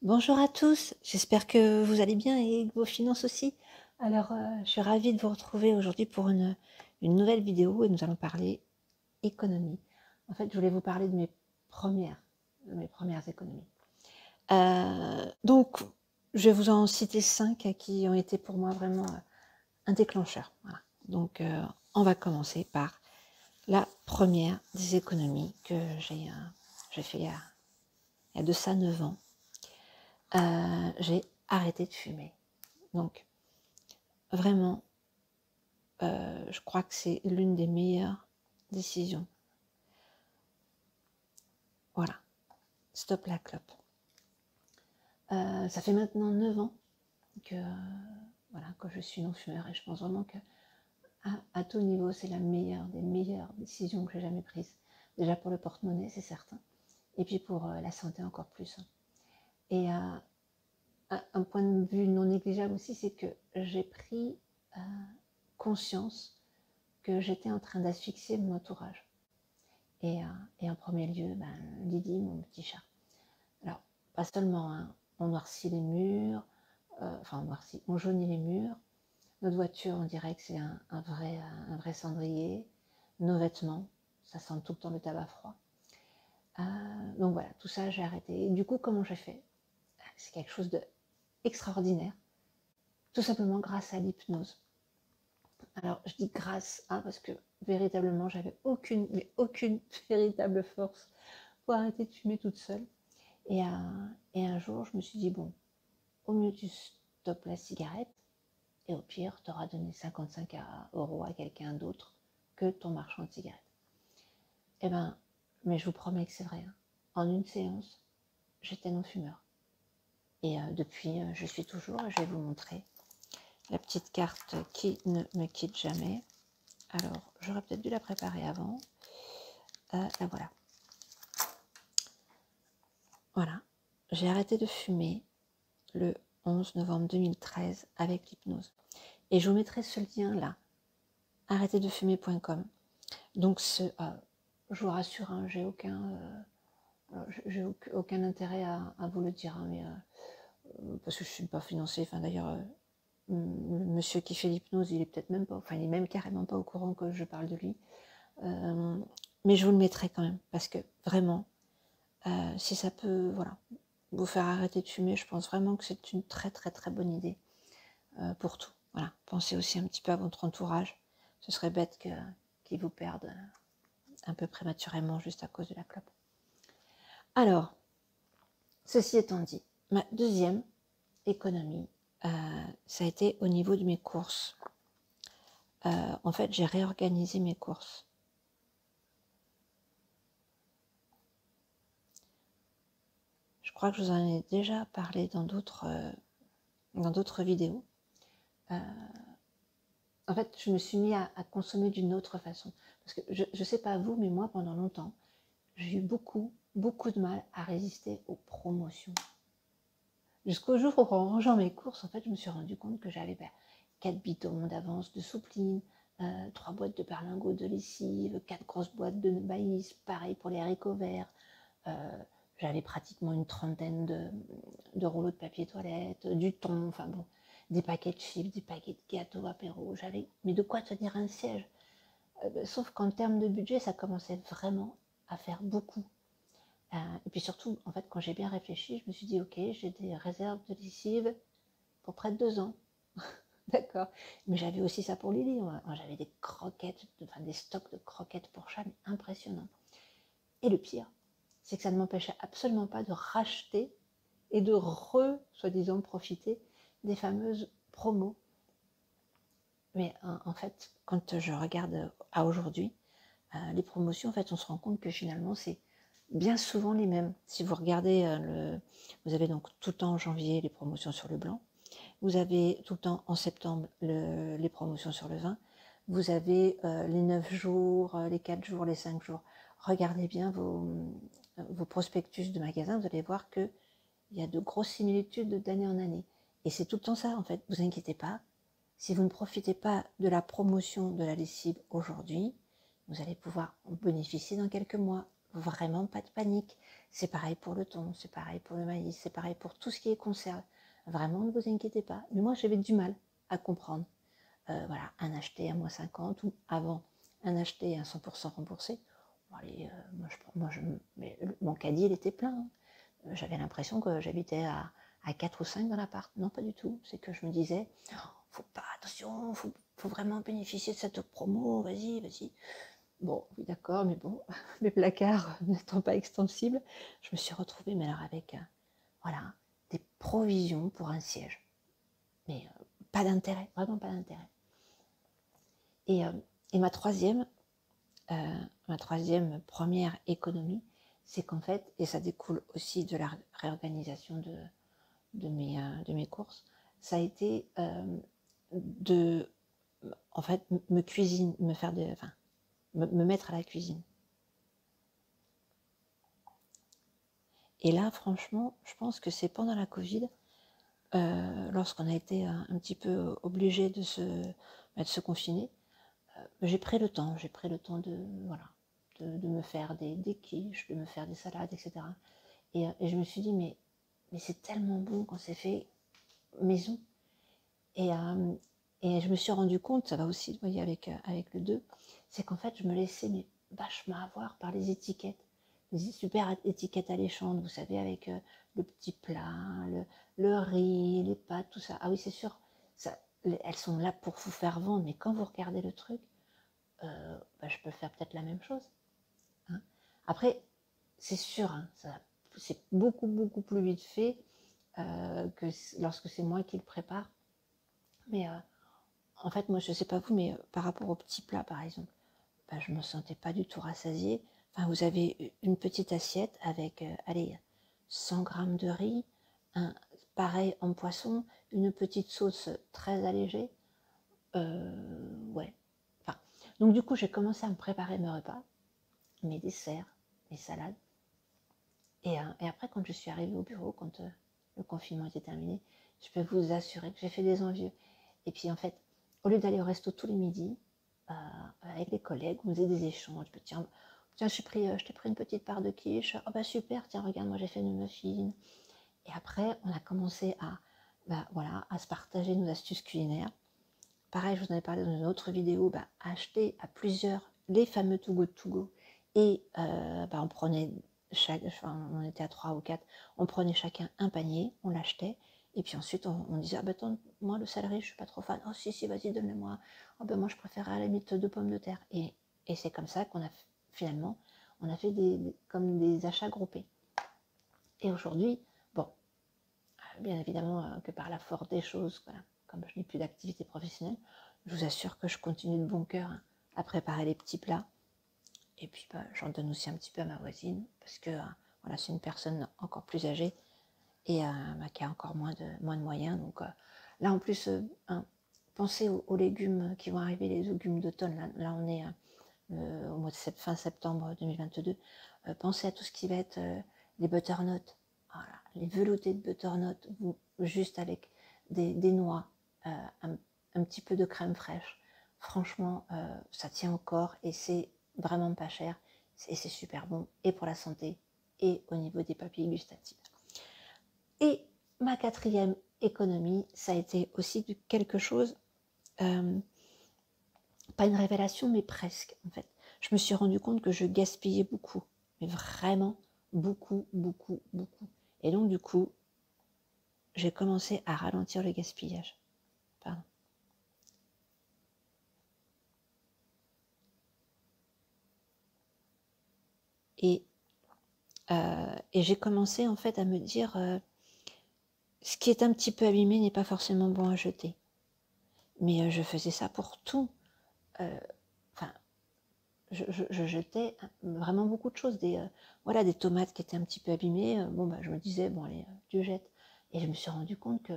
Bonjour à tous, j'espère que vous allez bien et que vos finances aussi. Alors, je suis ravie de vous retrouver aujourd'hui pour une nouvelle vidéo et nous allons parler économie. En fait, je voulais vous parler de mes premières économies. Donc, je vais vous en citer 5 qui ont été pour moi vraiment un déclencheur. Voilà. Donc, on va commencer par la première des économies que j'ai fait il y a de ça 9 ans. J'ai arrêté de fumer. Donc, vraiment, je crois que c'est l'une des meilleures décisions. Voilà, stop la clope. Ça fait maintenant 9 ans que, voilà, que je suis non-fumeur et je pense vraiment que à tout niveau, c'est la meilleure des meilleures décisions que j'ai jamais prises. Déjà pour le porte-monnaie, c'est certain, et puis pour la santé encore plus. Et un point de vue non négligeable aussi, c'est que j'ai pris conscience que j'étais en train d'asphyxier mon entourage. Et en premier lieu, Lydie, mon petit chat. Alors, pas seulement, hein, on noircit les murs, on jaunit les murs. Notre voiture, on dirait que c'est un vrai cendrier. Nos vêtements, ça sent tout le temps le tabac froid. Donc voilà, tout ça, j'ai arrêté. Et du coup, comment j'ai fait? C'est quelque chose d'extraordinaire, tout simplement grâce à l'hypnose. Alors, je dis grâce, hein, parce que véritablement, j'avais aucune véritable force pour arrêter de fumer toute seule. Et un jour, je me suis dit, bon, au mieux tu stoppes la cigarette, et au pire, tu auras donné 55 € à quelqu'un d'autre que ton marchand de cigarettes. Eh ben, mais je vous promets que c'est vrai, hein. En une séance, j'étais non-fumeur. Et depuis, je suis toujours, je vais vous montrer la petite carte qui ne me quitte jamais. Alors, j'aurais peut-être dû la préparer avant. La voilà. Voilà. J'ai arrêté de fumer le 11 novembre 2013 avec l'hypnose. Et je vous mettrai ce lien là, arrêterdefumer.com. Donc, je vous rassure, hein, j'ai aucun intérêt à vous le dire, hein, mais, parce que je ne suis pas financée. Enfin, d'ailleurs, le monsieur qui fait l'hypnose, il est peut-être même pas, enfin, il est même carrément pas au courant que je parle de lui. Mais je vous le mettrai quand même, parce que vraiment, si ça peut, voilà, vous faire arrêter de fumer, je pense vraiment que c'est une très très très bonne idée pour tout. Voilà, pensez aussi un petit peu à votre entourage. Ce serait bête qu'ils vous perdent un peu prématurément juste à cause de la clope. Alors, ceci étant dit, ma deuxième économie, ça a été au niveau de mes courses. En fait, j'ai réorganisé mes courses. Je crois que je vous en ai déjà parlé dans d'autres vidéos. En fait, je me suis mis à consommer d'une autre façon. Parce que je ne sais pas vous, mais moi, pendant longtemps, j'ai eu beaucoup de mal à résister aux promotions. Jusqu'au jour où, en rangeant mes courses, en fait, je me suis rendu compte que j'avais 4 bidons d'avance de soupline, 3 boîtes de berlingots de lessive, 4 grosses boîtes de maïs, pareil pour les haricots verts. J'avais pratiquement une trentaine de rouleaux de papier toilette, du thon, enfin bon, des paquets de chips, des paquets de gâteaux apéro. J'avais, mais de quoi tenir un siège. Sauf qu'en termes de budget, ça commençait vraiment à faire beaucoup. Et puis surtout, en fait, quand j'ai bien réfléchi, je me suis dit, ok, j'ai des réserves de lessive pour près de 2 ans. D'accord. Mais j'avais aussi ça pour Lily. J'avais des croquettes, des stocks de croquettes pour chat, mais impressionnants. Et le pire, c'est que ça ne m'empêchait absolument pas de racheter et de soi-disant, profiter des fameuses promos. Mais en fait, quand je regarde à aujourd'hui, les promotions, en fait, on se rend compte que finalement, c'est bien souvent les mêmes. Si vous regardez, vous avez donc tout le temps en janvier les promotions sur le blanc, vous avez tout le temps en septembre les promotions sur le vin, vous avez les 9 jours, les 4 jours, les 5 jours. Regardez bien vos prospectus de magasins, vous allez voir qu'il y a de grosses similitudes d'année en année. Et c'est tout le temps ça, en fait. Vous inquiétez pas. Si vous ne profitez pas de la promotion de la lessive aujourd'hui, vous allez pouvoir en bénéficier dans quelques mois. vraiment pas de panique. C'est pareil pour le thon, c'est pareil pour le maïs, c'est pareil pour tout ce qui est conserve. Vraiment, ne vous inquiétez pas. Mais moi, j'avais du mal à comprendre. Voilà, un acheté à moins 50 ou avant un acheté à 100% remboursé. Bon, allez, mais mon caddie, il était plein. J'avais l'impression que j'habitais à 4 ou 5 dans l'appart. Non, pas du tout. C'est que je me disais, faut pas, attention, faut vraiment bénéficier de cette promo, vas-y. Bon, oui, d'accord, mais bon, mes placards n'étant pas extensibles, je me suis retrouvée, mais alors avec, voilà, des provisions pour un siège. Mais pas d'intérêt, vraiment pas d'intérêt. Et ma troisième première économie, c'est qu'en fait, et ça découle aussi de la réorganisation de mes courses, ça a été de, en fait, me mettre à la cuisine. Et là, franchement, je pense que c'est pendant la Covid, lorsqu'on a été un petit peu obligé de se confiner, j'ai pris le temps de me faire des quiches, de me faire des salades, etc. Et je me suis dit, mais c'est tellement bon quand c'est fait maison. Et je me suis rendu compte, ça va aussi, vous voyez, avec le 2, c'est qu'en fait, je me laissais vachement avoir par les étiquettes. Les super étiquettes alléchantes, vous savez, avec le petit plat, le riz, les pâtes, tout ça. Ah oui, c'est sûr, elles sont là pour vous faire vendre, mais quand vous regardez le truc, je peux faire peut-être la même chose. Hein. Après, c'est sûr, hein, c'est beaucoup plus vite fait que lorsque c'est moi qui le prépare. Mais en fait, moi, je ne sais pas vous, mais par rapport au petit plat, par exemple, je ne me sentais pas du tout rassasiée. Enfin, vous avez une petite assiette avec, allez, 100 grammes de riz, pareil en poisson, une petite sauce très allégée. Ouais. Enfin, donc du coup, j'ai commencé à me préparer mes repas, mes desserts, mes salades. Et après, quand je suis arrivée au bureau, quand le confinement était terminé, je peux vous assurer que j'ai fait des envieux. Et puis en fait, au lieu d'aller au resto tous les midis, avec les collègues, on faisait des échanges. Tiens, je t'ai pris une petite part de quiche. Oh bah super, tiens, regarde, moi j'ai fait une muffin. Et après, on a commencé à se partager nos astuces culinaires. Pareil, je vous en ai parlé dans une autre vidéo, acheter à plusieurs les fameux Too Good To Go. Et on prenait on était à 3 ou 4, on prenait chacun un panier, on l'achetait, et puis ensuite on disait, attends, moi le céleri, je suis pas trop fan, oh si, vas-y, donne-le-moi, moi je préfère à la limite 2 pommes de terre. Et c'est comme ça qu'on a finalement, on a fait comme des achats groupés. Et aujourd'hui, bien évidemment que par la force des choses, voilà, comme je n'ai plus d'activité professionnelle, je vous assure que je continue de bon cœur à préparer les petits plats. Et puis j'en donne aussi un petit peu à ma voisine, parce que voilà, c'est une personne encore plus âgée et qui a encore moins de moyens. Donc là en plus, pensez aux légumes qui vont arriver, les légumes d'automne. Là on est au mois de fin septembre 2022. Pensez à tout ce qui va être les butternuts. Voilà, les veloutés de butternut, juste avec des noix, un petit peu de crème fraîche. Franchement, ça tient au corps et c'est vraiment pas cher. Et c'est super bon, et pour la santé, et au niveau des papilles gustatives. Et ma quatrième économie, ça a été aussi quelque chose, pas une révélation, mais presque, en fait. Je me suis rendu compte que je gaspillais beaucoup, mais vraiment beaucoup. Et donc, du coup, j'ai commencé à ralentir le gaspillage. Pardon. Et j'ai commencé, en fait, à me dire, ce qui est un petit peu abîmé n'est pas forcément bon à jeter. Mais je faisais ça pour tout. Je jetais vraiment beaucoup de choses, des tomates qui étaient un petit peu abîmées, je me disais, allez, tu jettes. Et je me suis rendu compte que,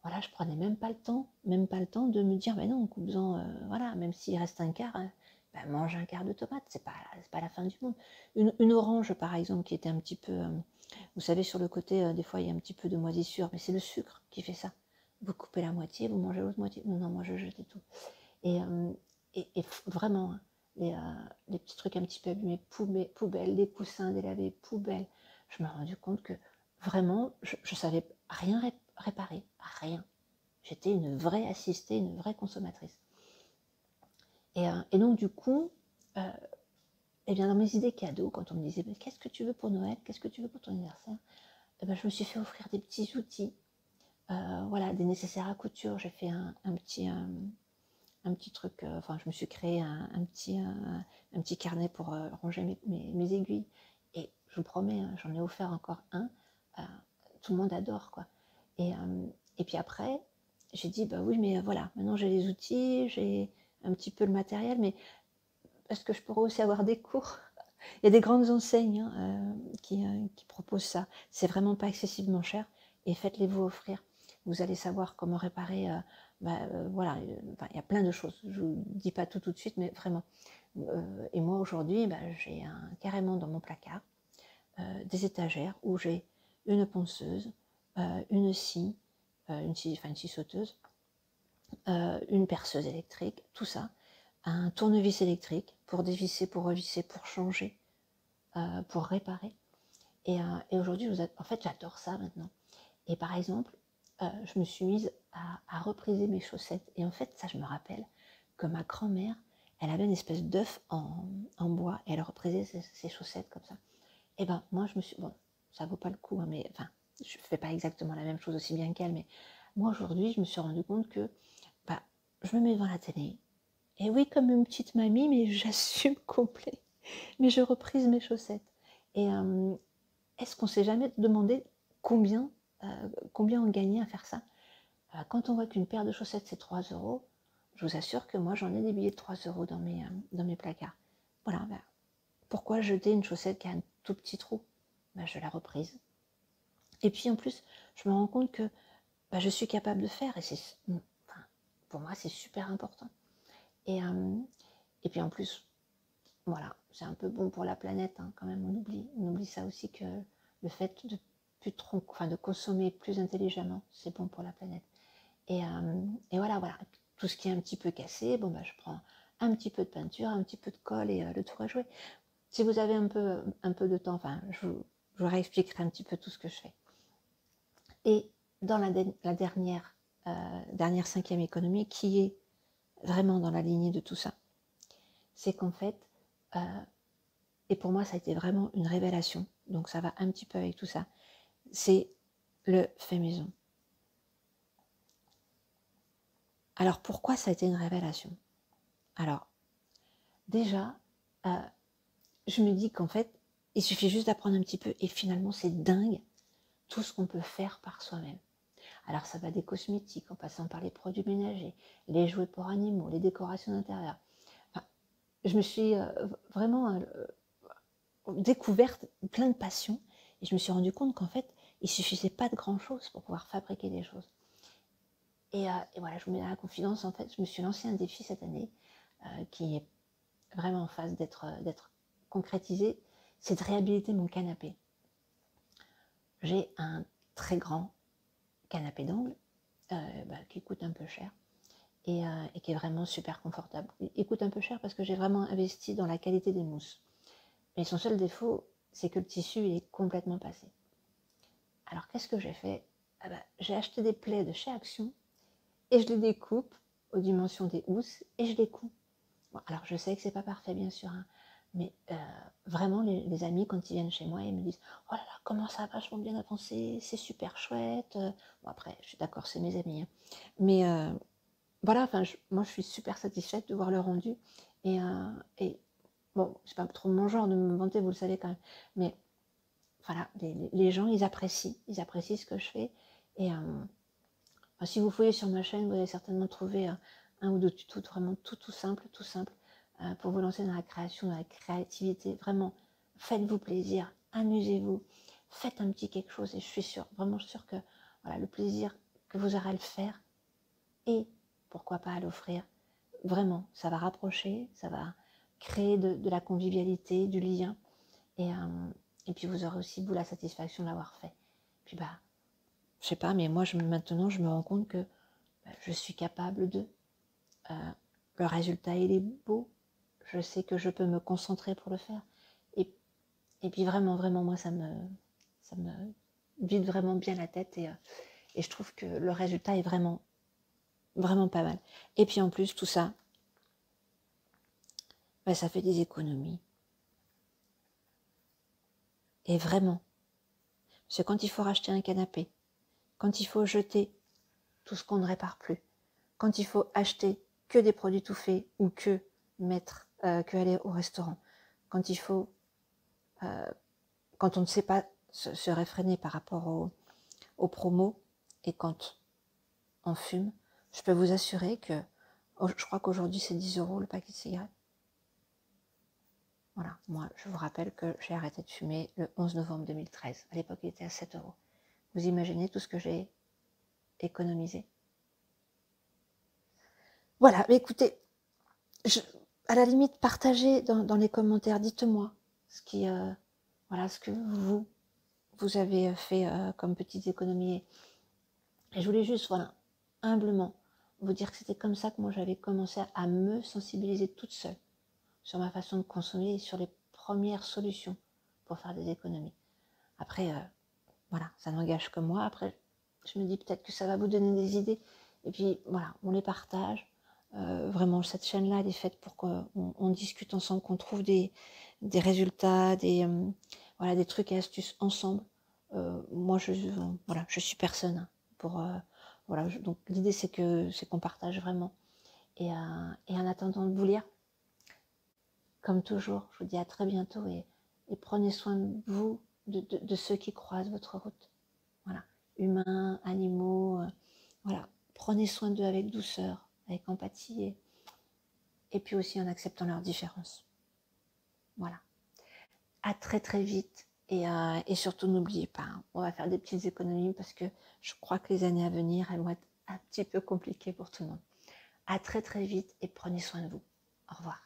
je prenais même pas le temps de me dire, mais non, coupe-en, même s'il reste un quart, mange un quart de tomate, c'est pas la fin du monde. Une orange, par exemple, qui était un petit peu, vous savez, sur le côté, des fois, il y a un petit peu de moisissure, mais c'est le sucre qui fait ça. Vous coupez la moitié, vous mangez l'autre moitié. Non, moi, je jetais tout. Et vraiment, les petits trucs un petit peu abîmés, poubelle, les coussins délavés, poubelle. Je me suis rendu compte que vraiment, je savais rien réparer, rien. J'étais une vraie assistée, une vraie consommatrice. Et donc du coup, et bien dans mes idées cadeaux, quand on me disait qu'est-ce que tu veux pour Noël, qu'est-ce que tu veux pour ton anniversaire, et ben, je me suis fait offrir des petits outils, voilà, des nécessaires à couture. J'ai fait un petit truc, enfin je me suis créé un petit carnet pour ranger mes aiguilles. Et je vous promets, hein, j'en ai offert encore un. Tout le monde adore, quoi. Et puis après, j'ai dit, bah oui, mais voilà, maintenant j'ai les outils, j'ai un petit peu le matériel, mais est-ce que je pourrais aussi avoir des cours? Il y a des grandes enseignes, hein, qui proposent ça. C'est vraiment pas excessivement cher, et faites-les vous offrir. Vous allez savoir comment réparer. Voilà, enfin, il y a plein de choses. Je vous dis pas tout de suite, mais vraiment. Et moi aujourd'hui, j'ai carrément dans mon placard des étagères où j'ai une ponceuse, une scie, une scie sauteuse, une perceuse électrique, tout ça, un tournevis électrique pour dévisser, pour revisser, pour changer, pour réparer. Et aujourd'hui, en fait, j'adore ça maintenant. Et par exemple, je me suis mise à repriser mes chaussettes. Et en fait, ça, je me rappelle que ma grand-mère, elle avait une espèce d'œuf en bois, et elle reprisait ses chaussettes comme ça. Et ben moi, je me suis... Bon, ça vaut pas le coup, hein, mais enfin, je fais pas exactement la même chose aussi bien qu'elle, mais moi, aujourd'hui, je me suis rendu compte que je me mets devant la télé. Et oui, comme une petite mamie, mais j'assume complet. Mais je reprise mes chaussettes. Et est-ce qu'on s'est jamais demandé combien on gagnait à faire ça? Quand on voit qu'une paire de chaussettes, c'est 3 euros, je vous assure que moi, j'en ai des billets de 3 euros dans mes placards. Voilà, pourquoi jeter une chaussette qui a un tout petit trou? Je la reprise. Et puis en plus, je me rends compte que je suis capable de faire, et pour moi, c'est super important. Et puis en plus, voilà, c'est un peu bon pour la planète, hein, quand même, on oublie ça aussi, que le fait de consommer plus intelligemment, c'est bon pour la planète. Et voilà, tout ce qui est un petit peu cassé, je prends un petit peu de peinture, un petit peu de colle, et le tour est joué. Si vous avez un peu de temps, je vous réexpliquerai un petit peu tout ce que je fais. Et dans la dernière 5e économie, qui est vraiment dans la lignée de tout ça, c'est qu'en fait, et pour moi ça a été vraiment une révélation, donc ça va un petit peu avec tout ça, c'est le fait maison. Alors pourquoi ça a été une révélation? Alors déjà, je me dis qu'en fait, il suffit juste d'apprendre un petit peu, et finalement c'est dingue tout ce qu'on peut faire par soi-même. Alors ça va des cosmétiques, en passant par les produits ménagers, les jouets pour animaux, les décorations d'intérieur. Je me suis vraiment découverte plein de passions, et je me suis rendu compte qu'en fait, il suffisait pas de grand-chose pour pouvoir fabriquer des choses. Et voilà, je vous mets dans la confidence, en fait, je me suis lancé un défi cette année qui est vraiment en phase d'être concrétisé, c'est de réhabiliter mon canapé. J'ai un très grand canapé d'angle qui coûte un peu cher, et qui est vraiment super confortable. Il coûte un peu cher parce que j'ai vraiment investi dans la qualité des mousses. Mais son seul défaut, c'est que le tissu est complètement passé. Alors qu'est-ce que j'ai fait? J'ai acheté des plaies de chez Action, et je les découpe aux dimensions des housses, et je les couds. Bon, alors je sais que c'est pas parfait, bien sûr, hein, mais vraiment, les amis, quand ils viennent chez moi, ils me disent « Oh là là, comment ça a vachement bien avancé, c'est super chouette. » Bon, après, je suis d'accord, c'est mes amis, hein. Mais voilà, moi je suis super satisfaite de voir le rendu. Et bon, c'est pas trop mon genre de me vanter, vous le savez quand même. Mais voilà, les gens, ils apprécient ce que je fais. Et si vous fouillez sur ma chaîne, vous allez certainement trouver un ou deux tutos vraiment tout simple, pour vous lancer dans la création, dans la créativité. Vraiment, faites-vous plaisir, amusez-vous, faites un petit quelque chose, et je suis vraiment sûre que voilà, le plaisir que vous aurez à le faire, et pourquoi pas à l'offrir, vraiment, ça va rapprocher, ça va créer de la convivialité, du lien, et puis vous aurez aussi, vous, la satisfaction de l'avoir fait. Puis je sais pas, mais moi maintenant je me rends compte que je suis capable de... le résultat, il est beau, je sais que je peux me concentrer pour le faire. Et puis vraiment, vraiment, moi, ça me vide vraiment bien la tête et je trouve que le résultat est vraiment, vraiment pas mal. Et puis en plus, tout ça, ben, ça fait des économies. Et vraiment, parce que quand il faut racheter un canapé, quand il faut jeter tout ce qu'on ne répare plus, quand il faut acheter que des produits tout faits ou que aller au restaurant, quand il faut, quand on ne sait pas se réfréner par rapport aux promos et quand on fume, je peux vous assurer que, je crois qu'aujourd'hui c'est 10 € le paquet de cigarettes. Voilà, moi je vous rappelle que j'ai arrêté de fumer le 11 novembre 2013. À l'époque il était à 7 €. Vous imaginez tout ce que j'ai économisé? Voilà, mais écoutez, à la limite, partagez dans les commentaires, dites-moi ce ce que vous avez fait comme petites économies. Et je voulais juste, voilà, humblement, vous dire que c'était comme ça que moi j'avais commencé à me sensibiliser toute seule sur ma façon de consommer et sur les premières solutions pour faire des économies. Après, voilà, ça n'engage que moi. Après, je me dis peut-être que ça va vous donner des idées. Et puis, voilà, on les partage. Vraiment, cette chaîne-là, elle est faite pour qu'on discute ensemble, qu'on trouve des résultats, voilà, des trucs et astuces ensemble. Moi, je suis personne pour... voilà, donc l'idée, c'est qu'on partage vraiment. Et en attendant de vous lire, comme toujours, je vous dis à très bientôt et prenez soin de vous, de ceux qui croisent votre route. Voilà, humains, animaux, voilà, prenez soin d'eux avec douceur, avec empathie et puis aussi en acceptant leurs différences. Voilà, à très très vite et surtout n'oubliez pas, on va faire des petites économies parce que je crois que les années à venir, elles vont être un petit peu compliquées pour tout le monde. À très très vite et prenez soin de vous. Au revoir.